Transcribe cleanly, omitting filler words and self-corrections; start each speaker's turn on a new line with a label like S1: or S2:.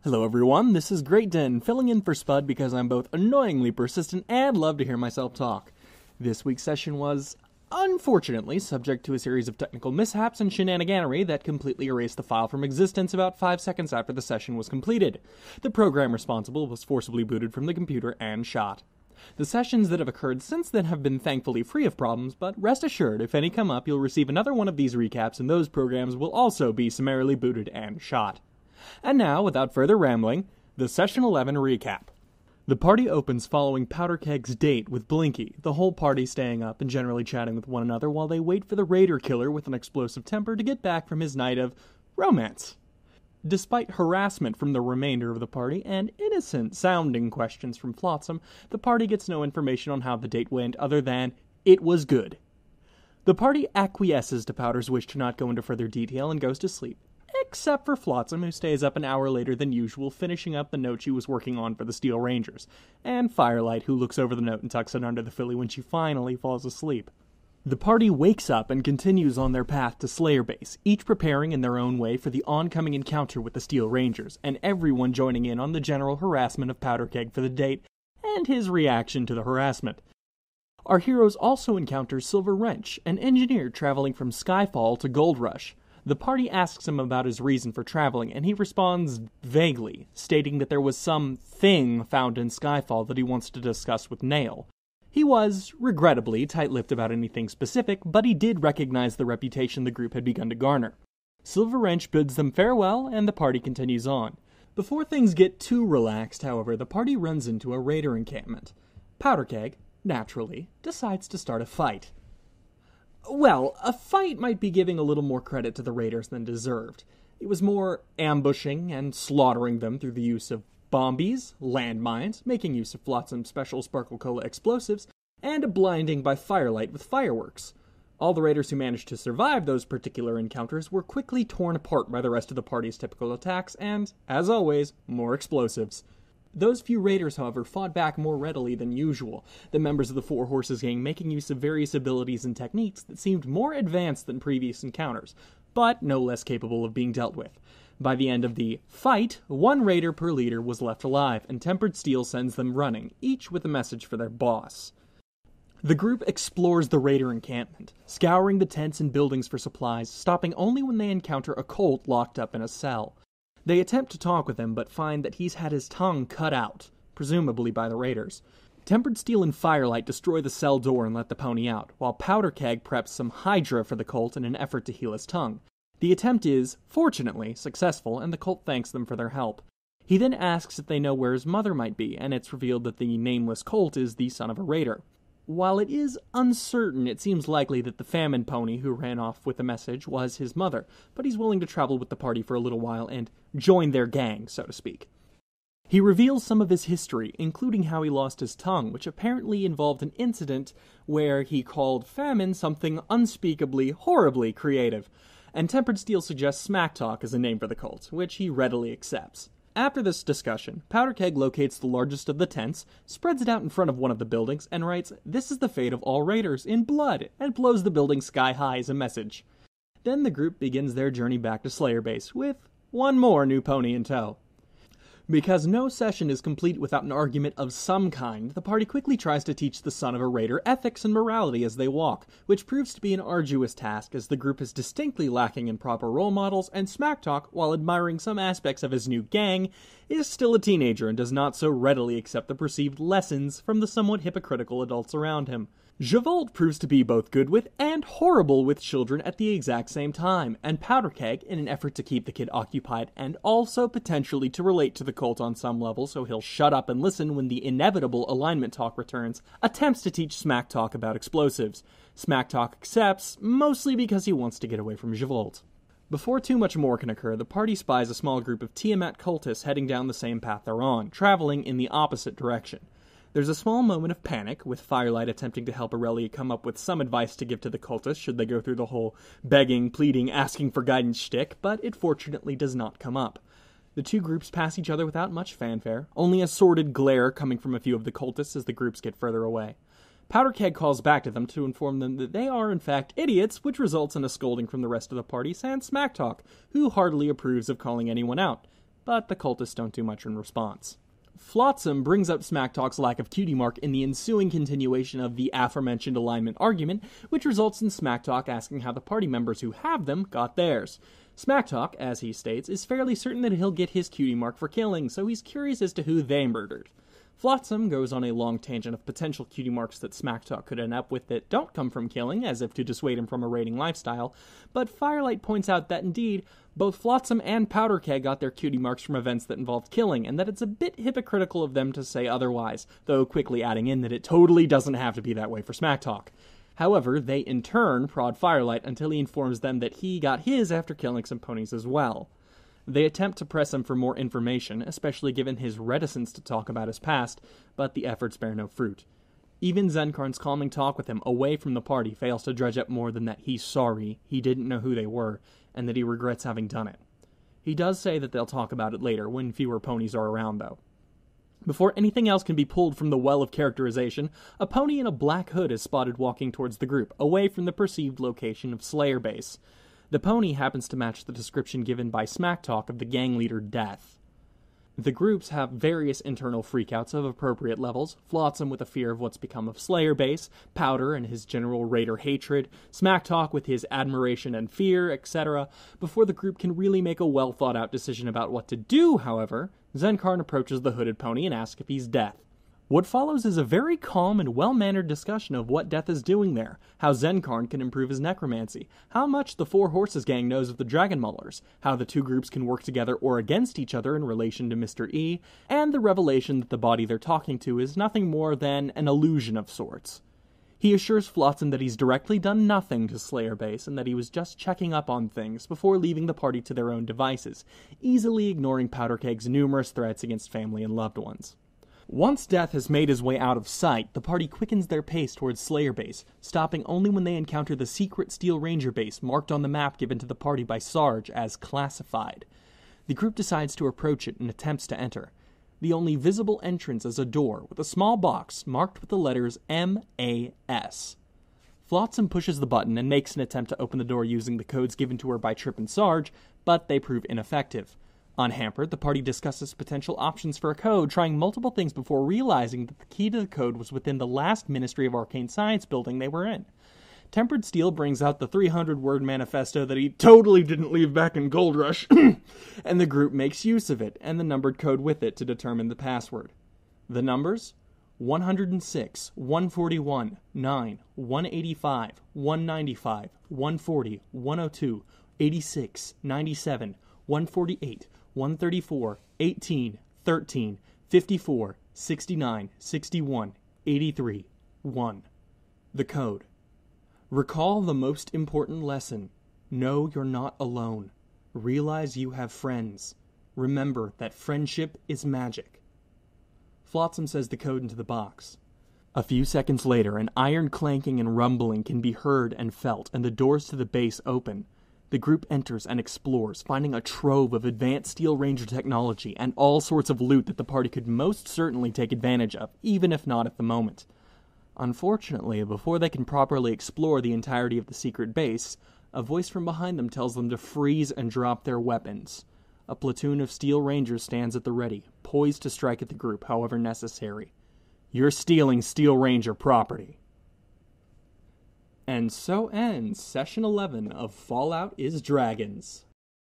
S1: Hello everyone, this is Great Dinn, filling in for Spud because I'm both annoyingly persistent and love to hear myself talk. This week's session was, unfortunately, subject to a series of technical mishaps and shenaniganery that completely erased the file from existence about 5 seconds after the session was completed. The program responsible was forcibly booted from the computer and shot. The sessions that have occurred since then have been thankfully free of problems, but rest assured, if any come up, you'll receive another one of these recaps and those programs will also be summarily booted and shot. And now, without further rambling, the Session 11 recap. The party opens following Powderkeg's date with Blinky, the whole party staying up and generally chatting with one another while they wait for the raider killer with an explosive temper to get back from his night of romance. Despite harassment from the remainder of the party and innocent-sounding questions from Flotsam, the party gets no information on how the date went other than, it was good. The party acquiesces to Powder's wish to not go into further detail and goes to sleep. Except for Flotsam, who stays up an hour later than usual, finishing up the note she was working on for the Steel Rangers, and Firelight, who looks over the note and tucks it under the filly when she finally falls asleep. The party wakes up and continues on their path to Slayer Base, each preparing in their own way for the oncoming encounter with the Steel Rangers, and everyone joining in on the general harassment of Powderkeg for the date, and his reaction to the harassment. Our heroes also encounter Silver Wrench, an engineer traveling from Skyfall to Gold Rush. The party asks him about his reason for traveling, and he responds vaguely, stating that there was some thing found in Skyfall that he wants to discuss with Nail. He was, regrettably, tight-lipped about anything specific, but he did recognize the reputation the group had begun to garner. Silver Wrench bids them farewell, and the party continues on. Before things get too relaxed, however, the party runs into a raider encampment. Powderkeg, naturally, decides to start a fight. Well, a fight might be giving a little more credit to the raiders than deserved. It was more ambushing and slaughtering them through the use of bombies, landmines, making use of Flotsam's special Sparkle Cola explosives, and blinding by firelight with fireworks. All the raiders who managed to survive those particular encounters were quickly torn apart by the rest of the party's typical attacks and, as always, more explosives. Those few raiders, however, fought back more readily than usual, the members of the Four Horses gang making use of various abilities and techniques that seemed more advanced than previous encounters, but no less capable of being dealt with. By the end of the fight, one raider per leader was left alive, and Tempered Steel sends them running, each with a message for their boss. The group explores the raider encampment, scouring the tents and buildings for supplies, stopping only when they encounter a Colt locked up in a cell. They attempt to talk with him, but find that he's had his tongue cut out, presumably by the raiders. Tempered Steel and Firelight destroy the cell door and let the pony out, while Powderkeg preps some Hydra for the Colt in an effort to heal his tongue. The attempt is, fortunately, successful, and the Colt thanks them for their help. He then asks if they know where his mother might be, and it's revealed that the nameless Colt is the son of a raider. While it is uncertain, it seems likely that the famine pony who ran off with the message was his mother, but he's willing to travel with the party for a little while and join their gang, so to speak. He reveals some of his history, including how he lost his tongue, which apparently involved an incident where he called famine something unspeakably, horribly creative, and Tempered Steel suggests Smack Talk as a name for the cult, which he readily accepts. After this discussion, Powderkeg locates the largest of the tents, spreads it out in front of one of the buildings, and writes, "This is the fate of all raiders, in blood," and blows the building sky high as a message. Then the group begins their journey back to Slayer Base, with one more new pony in tow. Because no session is complete without an argument of some kind, the party quickly tries to teach the son of a raider ethics and morality as they walk, which proves to be an arduous task as the group is distinctly lacking in proper role models, and Smack Talk, while admiring some aspects of his new gang, is still a teenager and does not so readily accept the perceived lessons from the somewhat hypocritical adults around him. Javolt proves to be both good with and horrible with children at the exact same time, and Powderkeg, in an effort to keep the kid occupied and also potentially to relate to the cult on some level so he'll shut up and listen when the inevitable alignment talk returns, attempts to teach Smack Talk about explosives. Smack Talk accepts, mostly because he wants to get away from Javolt. Before too much more can occur, the party spies a small group of Tiamat cultists heading down the same path they're on, traveling in the opposite direction. There's a small moment of panic, with Firelight attempting to help Aurelia come up with some advice to give to the cultists should they go through the whole begging, pleading, asking for guidance shtick, but it fortunately does not come up. The two groups pass each other without much fanfare, only a sordid glare coming from a few of the cultists as the groups get further away. Powderkeg calls back to them to inform them that they are in fact idiots, which results in a scolding from the rest of the party, sans Smack Talk, who heartily approves of calling anyone out. but the cultists don't do much in response. Flotsam brings up Smacktalk's lack of cutie mark in the ensuing continuation of the aforementioned alignment argument, which results in Smacktalk asking how the party members who have them got theirs. Smacktalk, as he states, is fairly certain that he'll get his cutie mark for killing, so he's curious as to who they murdered. Flotsam goes on a long tangent of potential cutie marks that Smacktalk could end up with that don't come from killing, as if to dissuade him from a raiding lifestyle, but Firelight points out that indeed, both Flotsam and Powderkeg got their cutie marks from events that involved killing, and that it's a bit hypocritical of them to say otherwise, though quickly adding in that it totally doesn't have to be that way for Smacktalk. However, they in turn prod Firelight until he informs them that he got his after killing some ponies as well. They attempt to press him for more information, especially given his reticence to talk about his past, but the efforts bear no fruit. Even Zenkarn's calming talk with him away from the party fails to dredge up more than that he's sorry, he didn't know who they were, and that he regrets having done it. He does say that they'll talk about it later, when fewer ponies are around, though. Before anything else can be pulled from the well of characterization, a pony in a black hood is spotted walking towards the group, away from the perceived location of Slayer Base. The pony happens to match the description given by Smacktalk of the gang leader Death. The groups have various internal freakouts of appropriate levels, Flotsam with a fear of what's become of Slayer Base, Powder and his general raider hatred, Smacktalk with his admiration and fear, etc. Before the group can really make a well-thought-out decision about what to do, however, Zenkarn approaches the hooded pony and asks if he's Death. What follows is a very calm and well-mannered discussion of what Death is doing there, how Zenkarn can improve his necromancy, how much the Four Horses gang knows of the Dragon Maulers, how the two groups can work together or against each other in relation to Mr. E, and the revelation that the body they're talking to is nothing more than an illusion of sorts. He assures Flotsam that he's directly done nothing to Slayer Base and that he was just checking up on things before leaving the party to their own devices, easily ignoring Powderkeg's numerous threats against family and loved ones. Once Death has made his way out of sight, the party quickens their pace towards Slayer Base, stopping only when they encounter the secret Steel Ranger base marked on the map given to the party by Sarge as classified. The group decides to approach it and attempts to enter. The only visible entrance is a door with a small box marked with the letters M-A-S. Flotsam pushes the button and makes an attempt to open the door using the codes given to her by Trip and Sarge, but they prove ineffective. Unhampered, the party discusses potential options for a code, trying multiple things before realizing that the key to the code was within the last Ministry of Arcane Science building they were in. Tempered Steel brings out the 300-word manifesto that he totally didn't leave back in Gold Rush, and the group makes use of it, and the numbered code with it to determine the password. The numbers? 106, 141, 9, 185, 195, 140, 102, 86, 97, 148, 134, 18, 13, 54, 69, 61, 83, 1. The code. Recall the most important lesson. Know you're not alone. Realize you have friends. Remember that friendship is magic. Flotsam says the code into the box. A few seconds later, an iron clanking and rumbling can be heard and felt, and the doors to the base open. The group enters and explores, finding a trove of advanced Steel Ranger technology and all sorts of loot that the party could most certainly take advantage of, even if not at the moment. Unfortunately, before they can properly explore the entirety of the secret base, a voice from behind them tells them to freeze and drop their weapons. A platoon of Steel Rangers stands at the ready, poised to strike at the group however necessary. You're stealing Steel Ranger property. And so ends Session 11 of Fallout is Dragons.